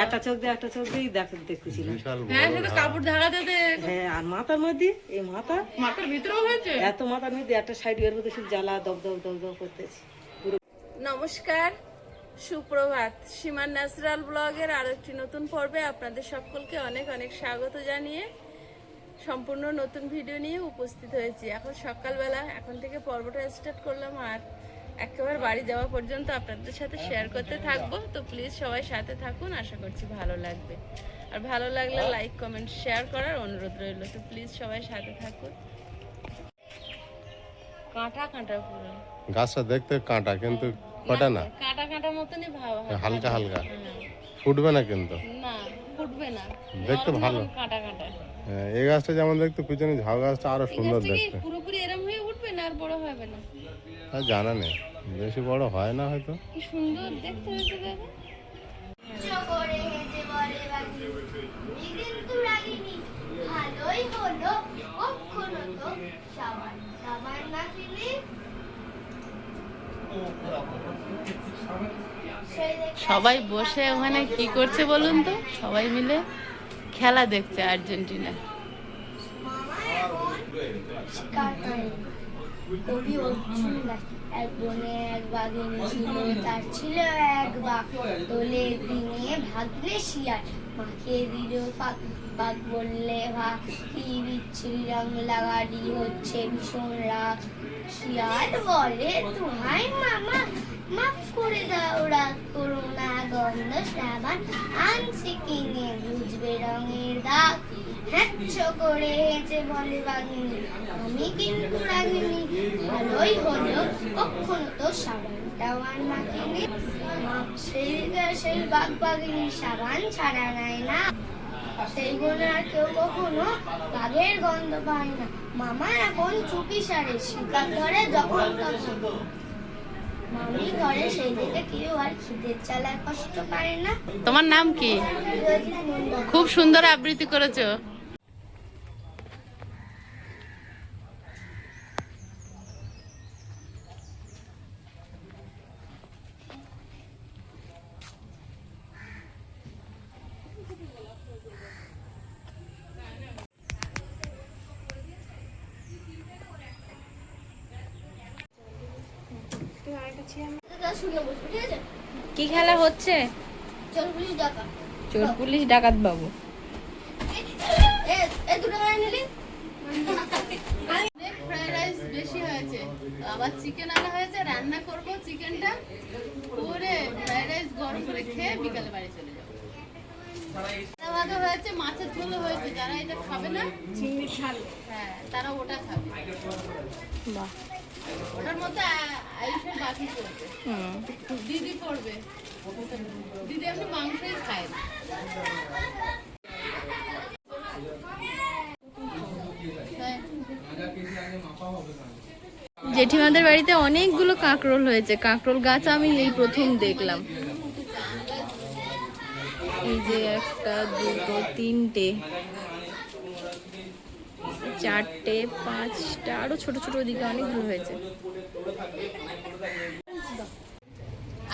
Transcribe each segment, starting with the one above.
একটা চোখ দিয়ে দেখতেছিলাম। হ্যাঁ সেটা কাপড় ঢাকাতে হ্যাঁ, আর মাথার মধ্যে এই মাথার ভিতরেও হয়েছে এত মাথার মধ্যে একটা সাইড এর মধ্যে শুধু জ্বালা দপ দপ দপ দপ করতেছে। নমস্কার, সুপ্রভাত। সীমার ন্যাচারাল ব্লগের আরো একটি নতুন পর্বে আপনাদের সকলকে অনেক অনেক স্বাগত জানিয়ে সম্পূর্ণ নতুন ভিডিও নিয়ে উপস্থিত হয়েছি। এখন সকালবেলা, এখন থেকে পর্বটা স্টার্ট করলাম আর একেবারে বাড়ি যাওয়া পর্যন্ত আপনাদের সাথে শেয়ার করতে থাকবো। তো প্লিজ সবাই সাথে থাকুন, আশা করছি ভালো লাগবে। আর ভালো লাগলে লাইক কমেন্ট শেয়ার করার অনুরোধ রইল। তো প্লিজ সবাই সাথে থাকুন। কাঁটা কাঁটা পুরো গাছটা দেখতে কাঁটা, কিন্তু কাঁটা না, কাঁটা কাঁটা মতনই ভাব, হালকা হালকা। ফুটবে না কিন্তু, না ফুটবে না, দেখতে ভালো। কাঁটা কাঁটা এই গাছটা যেমন দেখতে, পিছনে ঝাউ গাছটা আরো সুন্দর দেখতে। পুরোপুরি এরকম হয়ে উঠবে না, আর বড় হবে না। আর জানা নেই, বেশি বড় হয় না হয়তো। কি সুন্দর দেখতে হয়েছে দেখো। সবাই বসে ওখানে কি করছে বলুন তো? সবাই মিলে খেলা দেখছে আর্জেন্টিনা। কবি অর্জুন এক বনে এক বাঘিনী ছিল, তার ছিল এক বাঘ, তোলে দিনে ভাগলে শিয়াল, মাকে দিল ফাঁক, বাঘ বললে ভাগ, কি বিচ্ছিরি রং লাগালি হচ্ছে ভীষণ রাগ। শিয়াল বলে তুহাই মামা, মাফ করে দাও, রাগ করো না, গন্ধ সাবান আনছি কিনে, বুঝবে রঙের দাগ। হ্যাচ্ছ করে হেঁচে বলে বাঘিনী, আমি কিন্তু রাগিনী, ভালোই হলো কখনো তো সাবানটাও আর মাখিনি। সেই বাঘ বাঘিনী সাবান ছাড়া নাই না, সেই বলে আর কেউ কখনো বাঘের গন্ধ পায় না। মামা এখন চুপি সারে শিকার ধরে যখন তখন, মামি ঘরে সেই থেকে কেউ আর খিদের চালায় কষ্ট পায় না। তোমার নাম কি? খুব সুন্দর আবৃত্তি করেছো। কি খেলা হচ্ছে? চোর পুলিশ ডাকাত। চোর পুলিশ ডাকাত বাবু। ফ্রাইড রাইস বেশি হয়েছে, আবার চিকেন আনা হয়েছে, রান্না করব চিকেনটা করে ফ্রাইড রাইস গরম করে খেয়ে বিকালে বাড়ি চলে যাবো। ভালো হয়েছে, মাছের ঝোলও হয়েছে। যারা এটা খাবে না, চিংড়ি ঝাল, হ্যাঁ তারা ওটা খাবে। বাহ, ওটার মধ্যে আইসের বাকি পড়বে, দিদি পড়বে। দিদি আপনি মাংসই খায় না। জেঠিমাদের বাড়িতে অনেকগুলো কাঁকরোল হয়েছে। কাঁকরোল গাছ আমি এই প্রথম দেখলাম। এই যে একটা, দুটো, তিনটে, চারটে, পাঁচটা, আরো ছোট ছোট ওদিকে অনেকগুলো হয়েছে।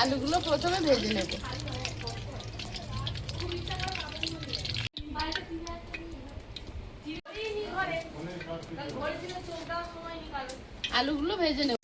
আলুগুলো প্রথমে ভেজে নেব। আলুগুলো ভেজে নেব।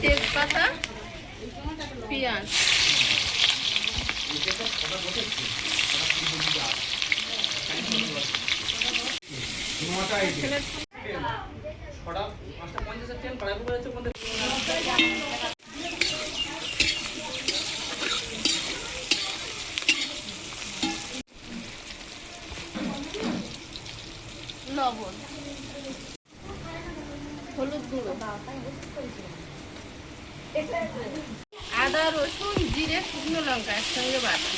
তেজপাতা, পেঁয়াজ, লবণ, হলুদ গুঁড়ো, আদা রসুন জিরে শুকনো লঙ্কা একসঙ্গে বাটা।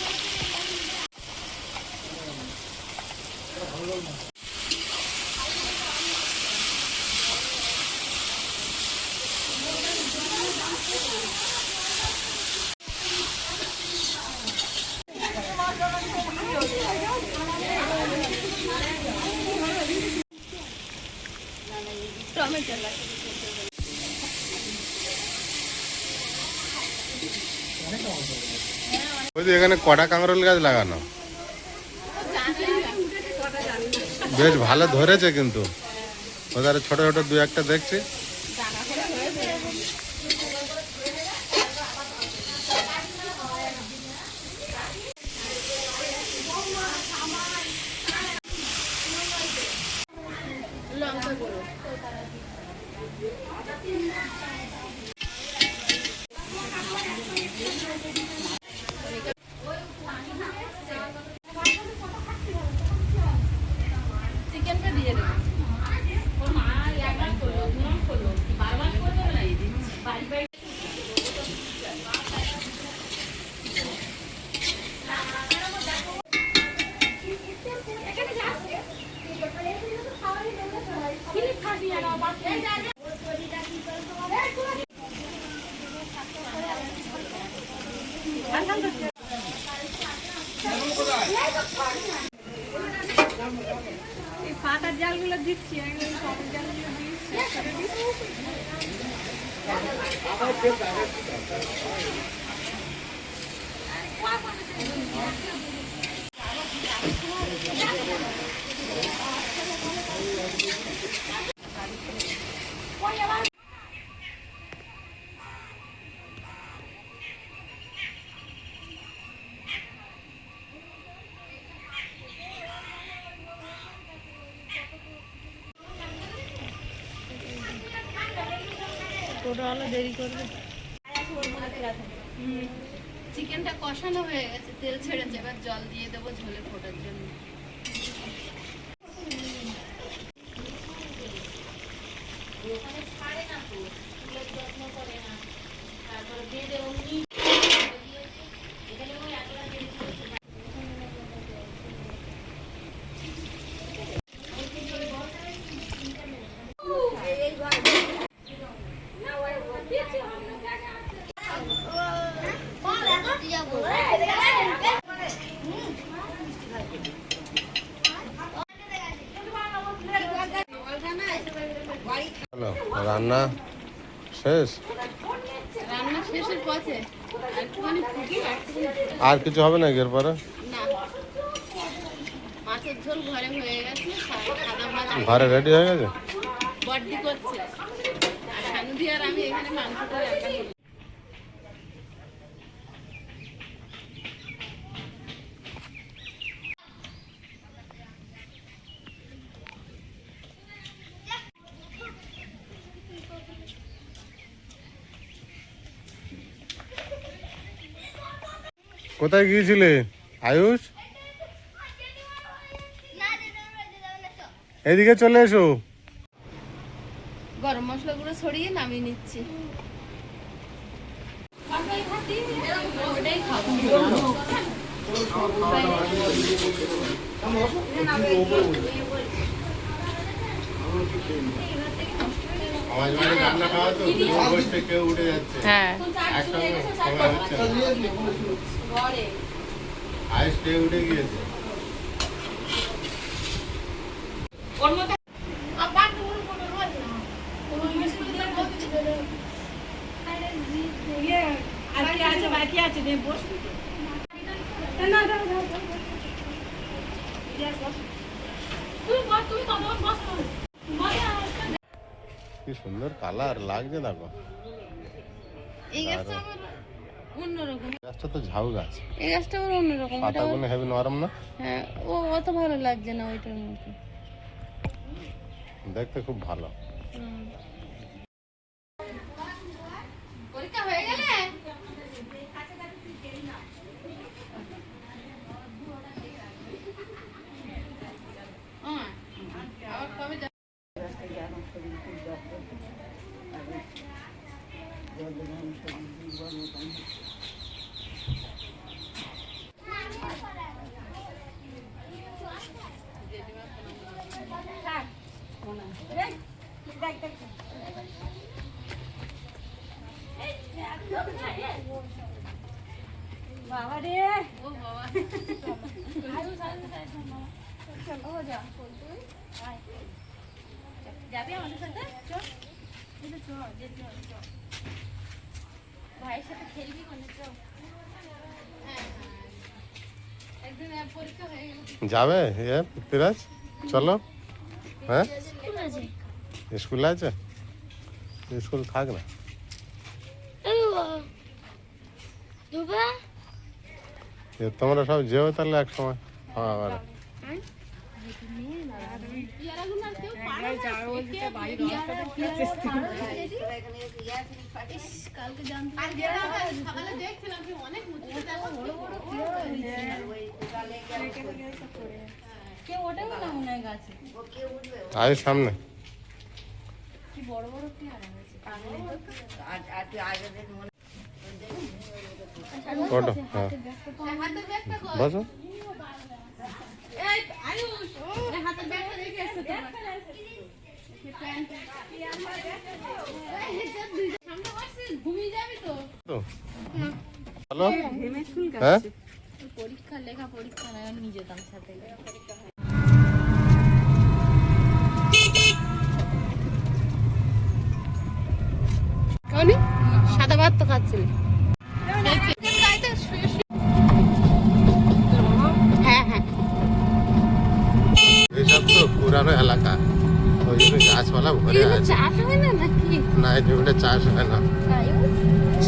টমেটো লাগে। ওই যে এখানে কটা কাঁকরোল গাছ লাগানো, বেশ ভালো ধরেছে কিন্তু ওদের ছোট ছোট দু একটা দেখছি। লঙ্কা গুঁড়ো, চিকেনটা দিয়ে দেবো। এই পাতার জালগুলো দিচ্ছি, সবুজ জালগুলো দিচ্ছি। টোটো হলো দেরি করবে। চিকেনটা কষানো হয়ে গেছে, তেল ছেড়েছে, এবার জল দিয়ে দেবো ঝোলে ফোটার জন্য। হ্যালো, রান্না শেষ? রান্না শেষের পথে একটুখানি ফুটিয়ে আর কিছু হবে না এরপরে? না, মাছের ঝোল ঘরে হয়ে গেছে, সাদা মাছ ঘরে রেডি হয়ে গেছে? বড্ডি করছে, আর সানুদি আর আমি এখানে মাংসটা রান্না করি। কোথায় গিয়েছিলে আয়ুষ? এদিকে চলে এসো। গরম মশলা গুলো ছড়িয়ে নামিয়ে নিচ্ছি। হ্যাঁ, উঠে গিয়েছে। কি সুন্দর কালার লাগছে দেখো। এই গাছটা আমার অন্যরকম, গাছটা তো ঝাউ গাছ, এই গাছটা আমার অন্যরকম। পাতাগুলো হেভি নরম না? হ্যাঁ, ও অত ভালো লাগছে না ওইটার মতো, দেখতে খুব ভালো। পরীক্ষা হয়ে গেলে বাবা রে ও বাবা যাবি আমাদের সাথে চল ভাইয়ের সাথে খেলবি কোন একদিন পরীক্ষা হয়ে গেল যাবে পৃথ্বীরাজ চলো হ্যাঁ স্কুল আছে স্কুল থাক না তোমরা সব যেও তাহলে এক সময় আবার আয় সামনে ওটো হ্যাঁ বসো তো হ্যালো হ্যাঁ পরীক্ষা লেখা পরীক্ষা না নিয়ে যেতাম সাথে সাদা ভাত তো খাচ্ছিল হ্যাঁ হ্যাঁ এইসব তো পুরানো এলাকা ওই জন্য গাছপালা ভরে আছে চাষ হয় না নাকি না এই জমিটা চাষ হয় না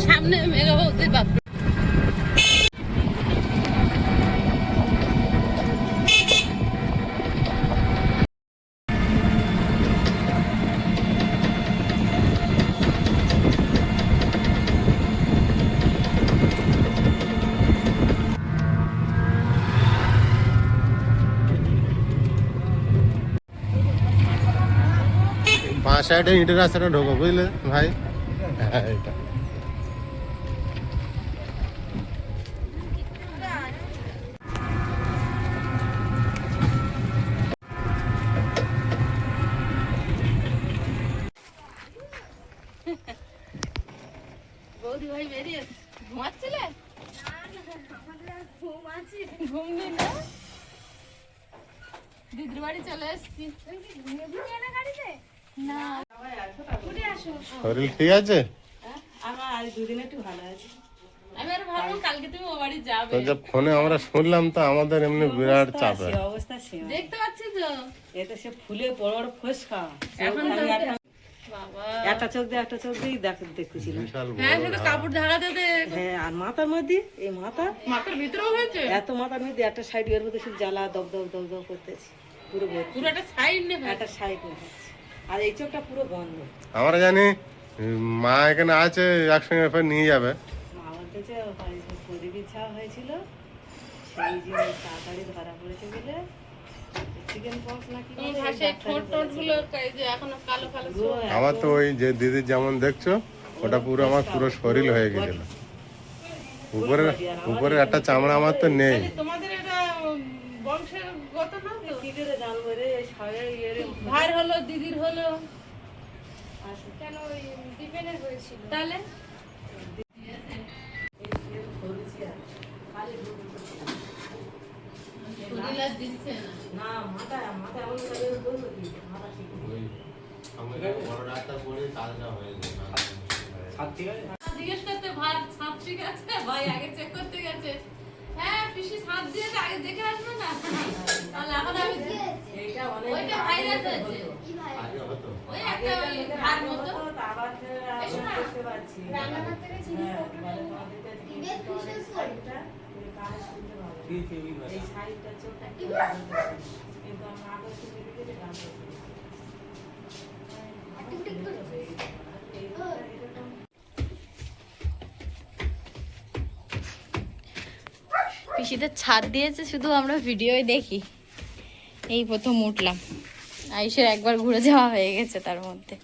সামনে মেঘা বলতে বাপ বাঁ সাইডে ইটের রাস্তাটা ঢোকো বুঝলে ভাই হ্যাঁ এটা বৌদি ভাই বেরিয়ে ঘুমাচ্ছিলে ঘুম নেই না দিদির বাড়ি চলে এসছি না শরীর ঠিক আছে আমার আজ দুদিন একটু ভালো আছে আমি আর ভাবলাম কালকে তুমি ও বাড়ি যাবে তো যে ফোনে আমরা শুনলাম তো আমাদের এমনি বিরাট চাপ সে অবস্থা সীমা দেখতে পাচ্ছি তো এটা সে ফুলে বড় বড় ফোসকা এখন তো বাবা একটা চোখ দিয়ে দেখতেছিলাম বিশাল হ্যাঁ বড় সে তো কাপড় ঢাকাতে দে হ্যাঁ আর মাথার মধ্যে এই মাথা মাথার ভিতরেও হয়েছে এত মাথার মধ্যে একটা সাইড এর মধ্যে শুধু জ্বালা দব দব দব দব করতেছে পুরো ভর্তি। পুরো একটা সাইড নেই একটা সাইড হচ্ছে আর এই চোখটা পুরো বন্ধ আমরা জানি মা এখানে আছে একসঙ্গে ফের নিয়ে যাবে আমার কাছে প্রদীপ ইচ্ছা হয়েছিল সেই যে তাড়াতাড়ি ধরা পড়েছে বলে চিকেন পক্স নাকি তোমার ভাষে ঠোঁট টোট গুলো যে এখনো কালো কালো আমার তো ওই যে দিদির যেমন দেখছো ওটা পুরো আমার পুরো শরীর হয়ে গেছিল উপরে একটা চামড়া আমার তো নেই তোমাদের এটা বংশের গত না তো কি করে জানবো রে এই সাড়ে ইয়ে ভাইয়ের হলো দিদির হলো কেন ওই ডিপেন্ডেন্ট হয়েছিল তাহলে শরীর আর দিচ্ছে না না মাথা মাথা এমন করে বলবো কি মাথা ঠিক জিজ্ঞেস করতে ভাই ছাদ ঠিক আছে ভাই আগে চেক করতে গেছে হ্যাঁ পিসি ছাদ দিয়ে আগে দেখে আসবে না তাহলে এখন আমি এইটা অনেক ওইটা ভাইরাস হয়েছে ওই একটা ওই ভার মতো আবার দেখতে পাচ্ছি রান্নাঘর থেকে চিনি দিবে খুশি করে এই সাইডটা চোখটা কিন্তু আমার আগে শুনে দিকে গান টিক টিক করে পিসিদের ছাদ দিয়েছে, শুধু আমরা ভিডিওয় দেখি। এই প্রথম উঠলাম, আয়ুষের একবার ঘুরে যাওয়া হয়ে গেছে তার মধ্যে।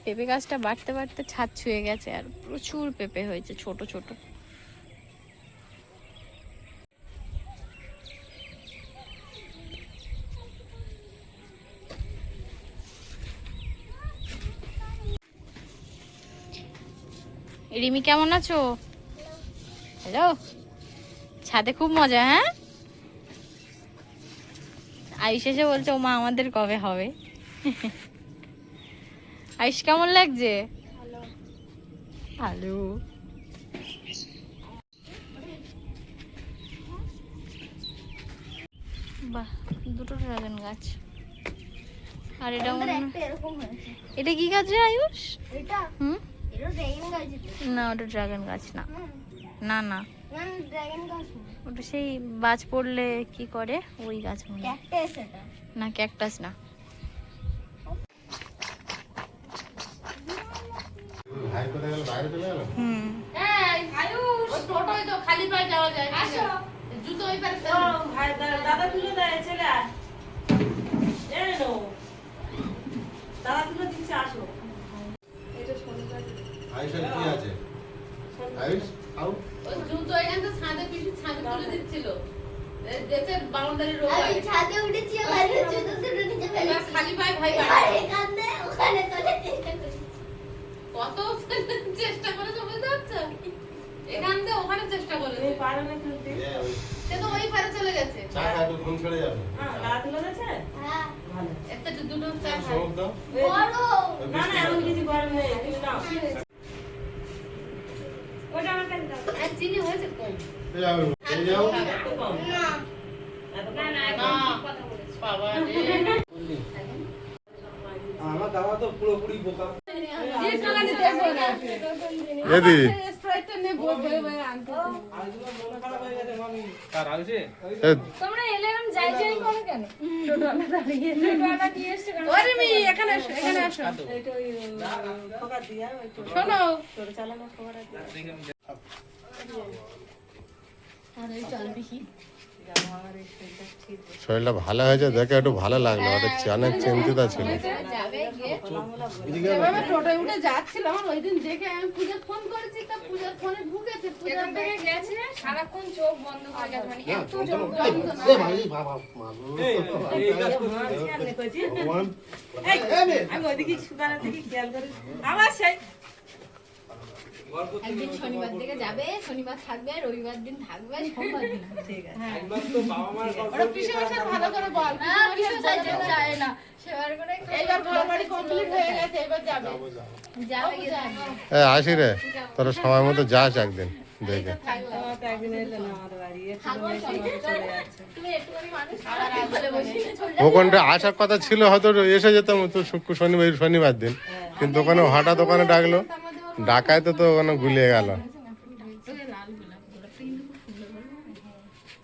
পেঁপে গাছটা বাড়তে বাড়তে ছাদ ছুঁয়ে গেছে, আর প্রচুর পেঁপে হয়েছে ছোট ছোট। রিমি কেমন আছো? হ্যালো, ছাদে খুব মজা। হ্যাঁ, আয়ুষ এসে বলছে ও মা আমাদের কবে হবে। আয়ুষ কেমন লাগছে? ভালো। বাহ, দুটো ড্রাগন গাছ। আর এটা এটা কি গাছ রে আয়ুষ? হুম, না ওটা ড্রাগন গাছ না। না না, ওটা সেই বাজ পড়লে কি করে ওই গাছ মনে হয়। না, ক্যাকটাস না। দাদা তুলে দেয়, ছেলে আয়। এই নাও। দাদা তুলে দিচ্ছে, আসো। এটা শনিবার। আয়ুষের কি আছে? আয়ুষ আউ জুতো এখান থেকে ছাদে পিছু ছাদে তুলে দিচ্ছিল। দেখে বাউন্ডারি রোড আমি ছাদে উঠেছি, ওখানে জুতো দুটো নিচে ফেলেছি। খালি পায়ে ভাই এখানে ওখানে তোলে কত চেষ্টা করেছে বুঝতে পারছো? এখান থেকে ওখানে চেষ্টা করেছে, তুমি পারো না তুলতে? সে তো ওই পারে চলে গেছে। চা খাই তো ঘুম ছেড়ে যাবে। হ্যাঁ, দাদা তুলে দিয়েছে? হ্যাঁ ভালো। একটা দুটো চা খাই। সব দাও। বড় না না, এমন কিছু গরম নেই, তুমি নাও। ওটা আমার কাছে দাও। আর চিনি হয়েছে কম। এই যাও, এই যাও। একটু কম। না এত কম না না। কথা বলেছে বাবা রে। আমার দাদা তো পুরোপুরি বোকা। এই টাকাটা দেখো না। এদি স্প্রাইটটা নে বই বই আনতে। আজকে মন খারাপ হয়ে গেছে মামি। তার আছে? তোমরা এলেরম যাই যাই করো কেন? টোটোওয়ালা দাঁড়িয়ে টোটোওয়ালা নিয়ে এসে কেন? ওরে মি এখানে আসো, এখানে আসো। এইটা ওই খোকা দিয়া, ওই শোনো, টোটো চালানো খবরটা দিয়া। আর এই চল দেখি। আমার এই শরীরটা ঠিক নেই। শরীরটা ভালো হয়েছে দেখে একটু ভালো লাগলো। ওটা অনেক চিন্তিত ছিল। যাবে গিয়ে এভাবে টোটোয় উঠে যাচ্ছিলাম, আমার ওই দিন দেখে আমি পূজার ফোন করেছি, তা পূজার ফোনে ঢুকেছে। পূজার থেকে গেছে সারাক্ষণ চোখ বন্ধ করে গেছে, মানে এত চোখ বন্ধ। এই গাছ তো আমি কইছি, এই, আমি ওইদিকে সুগারের দিকে খেয়াল করি। আবার সেই একদিন শনিবার দিকে যাবে, শনিবার থাকবে, রবিবার দিন থাকবে, সোমবার দিন ঠিক আছে। একবার তো বাবা মার গল্প ওরা পিসে মাসে ভালো করে বল। যায় না সেবার করে এইবার ঘর বাড়ি কমপ্লিট হয়ে গেছে, এবার যাবে। যাবে গিয়ে এ আসি রে, তোরা সময় মতো যাস একদিন দেখে। তোমার তো একদিন এলে না আমার বাড়ি, একটু বেশি আমার চলে যাচ্ছে। তুমি একটুখানি মানুষ আর বলে বসে চলে ওখানটা আসার কথা ছিল, হয়তো এসে যেতাম তো শুক্র শনিবার দিন, কিন্তু ওখানে হঠাৎ ওখানে ডাকলো, ডাকায় তো ওখানে গুলিয়ে গেল।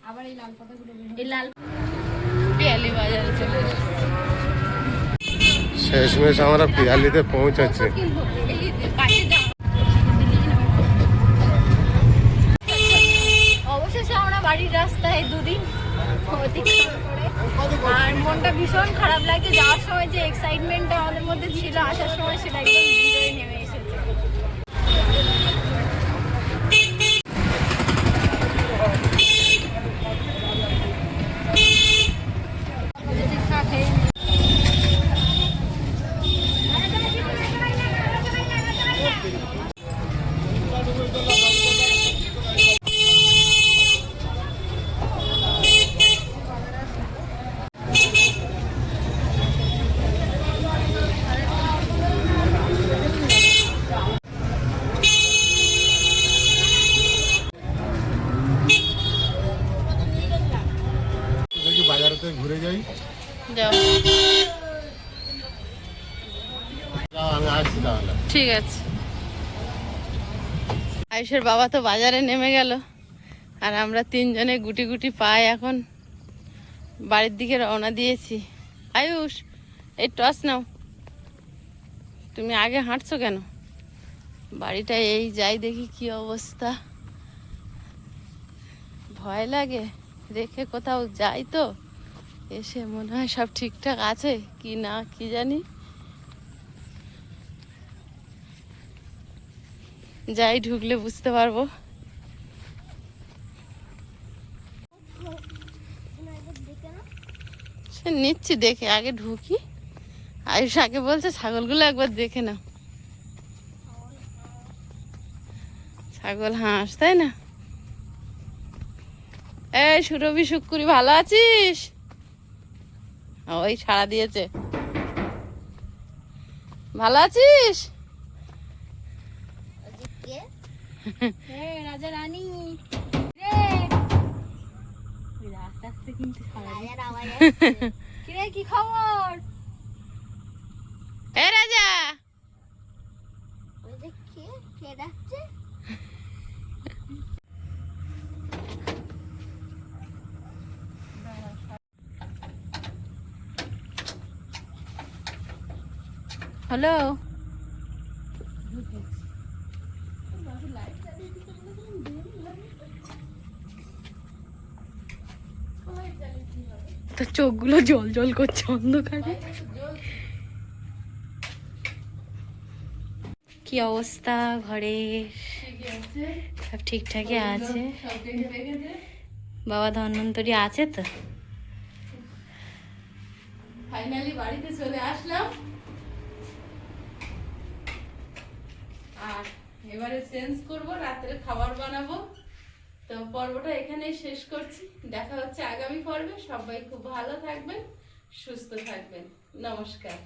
আবার এই লাল পাতাগুলো এই লাল পিয়ালি বাজারে চলে এসেছি। শেষমেশ আমরা পিয়ালিতে পৌঁছাচ্ছি। অবশেষে আমরা বাড়ির রাস্তায় দুদিন অতিক্রম করে, আর মনটা ভীষণ খারাপ লাগে। যাওয়ার সময় যে এক্সাইটমেন্টটা আমাদের মধ্যে ছিল, আসার সময় সেটা একদম জিরোয় নেমে এসেছে। বাজারেতে ঘুরে যাই, যাও, আমি আসছি তাহলে। ঠিক আছে। আয়ুষের বাবা তো বাজারে নেমে গেল, আর আমরা তিনজনে গুটি গুটি পায়ে এখন বাড়ির দিকে রওনা দিয়েছি। আয়ুষ, এই টস নাও, তুমি আগে হাঁটছো কেন? বাড়িটা এই যাই দেখি কি অবস্থা, ভয় লাগে রেখে কোথাও যাই তো, এসে মনে হয় সব ঠিকঠাক আছে কি না কি জানি। যাই, ঢুকলে বুঝতে পারবো। সে নিচ্ছি দেখে, আগে ঢুকি। আয়ুষ আগে বলছে ছাগলগুলো একবার দেখে নাও। ছাগল হাঁস, তাই না? এই সুরভি শুক্কুরি, ভালো আছিস? ওই সাড়া দিয়েছে। ভালো আছিস? রাজা রানী আস্তে আস্তে কিন্তু কি খবর? এ রাজা, কে ডাকছে? হ্যালো, তো চোখগুলো জল জল করছে অন্ধকারে। কি অবস্থা ঘরের? সব ঠিকঠাকই আছে? বাবা ধন্বন্তরী আছে তো? ফাইনালি বাড়িতে চলে আসলাম, আর এবারে চেঞ্জ করব, রাত্রে খাবার বানাবো। তো পর্বটা এখানেই শেষ করছি, দেখা হচ্ছে আগামী পর্বে। সবাই খুব ভালো থাকবেন, সুস্থ থাকবেন। নমস্কার।